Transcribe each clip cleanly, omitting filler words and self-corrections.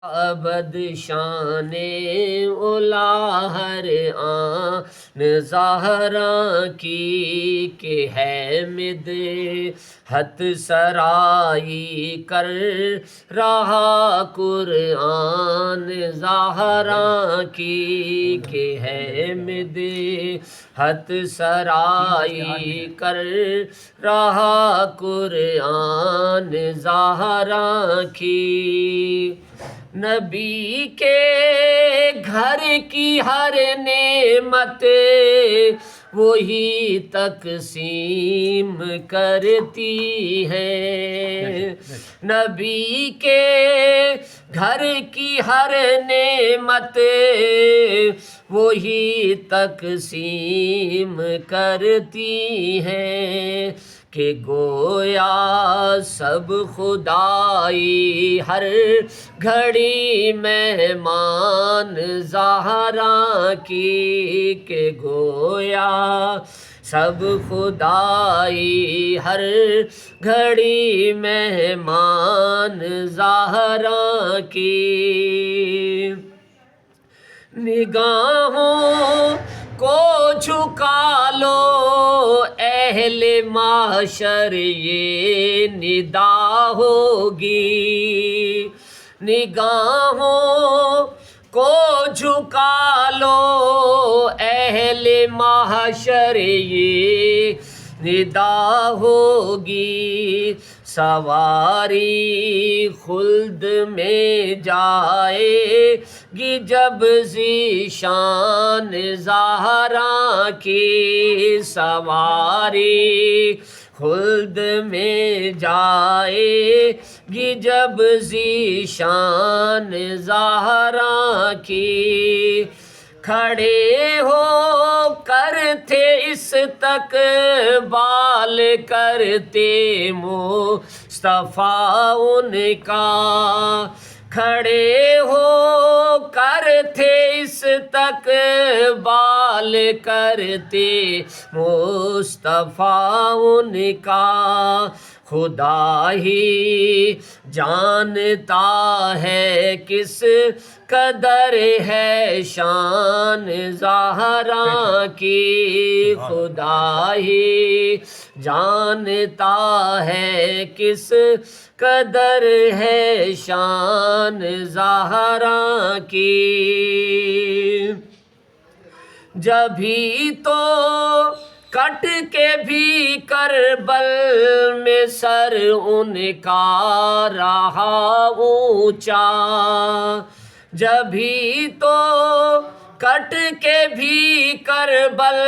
ابد شان اولا ہر آن زہراں کی کہ ہے مدحت سرائی کر رہا قرآن زہراں کی کہ ہے مدحت سرائی کر رہا قرآن زہراں کی نبی کے گھر کی ہر نعمت وہی تقسیم کرتی ہے نبی کے گھر کی ہر نعمت وہی تقسیم کرتی ہے کہ گویا سب خدائی ہر گھڑی مہمان زہراں کی کہ گویا سب خدائی ہر گھڑی مہمان زہراں کی نگاہوں کو جھکا لو اہل معاشر یہ ندا ہوگی نگاہوں کو جھکا لو اہل معاشر یہ ندا ہوگی سواری خلد میں جائے گی جب ذیشان زہراں کی سواری خلد میں جائے گی جب ذیشان زہراں کی کھڑے ہو کر تھے اس تک بال کرتے مصطفیٰ ان کا کھڑے ہو کر تھے اس تک بال کرتے مصطفیٰ ان کا خدا ہی جانتا ہے کس قدر ہے شان زہراں کی خدا ہی جانتا ہے کس قدر ہے شان زہراں کی جبھی تو کٹ کے بھی کربل میں سر ان کا رہا اونچا جبھی تو کٹ کے بھی کربل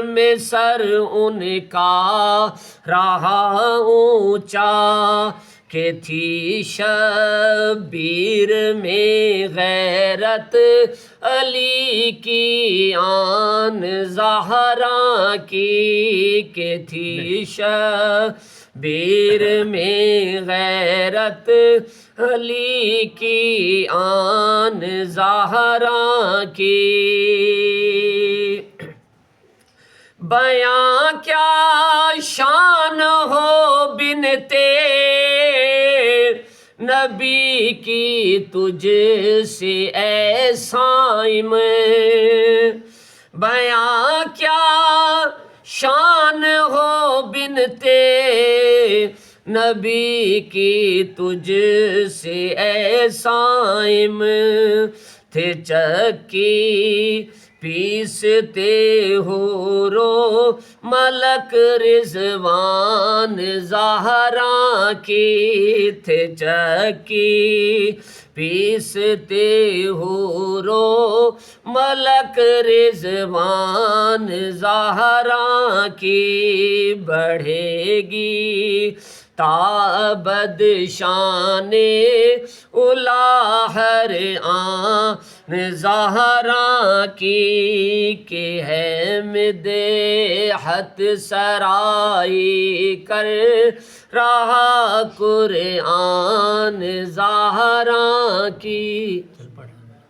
میں سر ان کا رہا اونچا کہ تھی شبیر میں غیرت علی کی آن زہراں کی کہ تھی شبیر میں غیرت علی کی آن زہراں کی بیاں کیا شان ہو بنتے نبی کی تجھ سے اے صائم بیاں کیا شان ہو بنتے نبی کی تجھ سے اے صائم تھے چکی پیستے ہو رو ملک رضوان زہراں کی تھے چکی پیستے ہو رو ملک رضوان زہراں کی بڑھے گی تابد شان اولا ہر آن زہراں کی کہ ہے مدحت سرائی کر رہا قرآن زہراں کی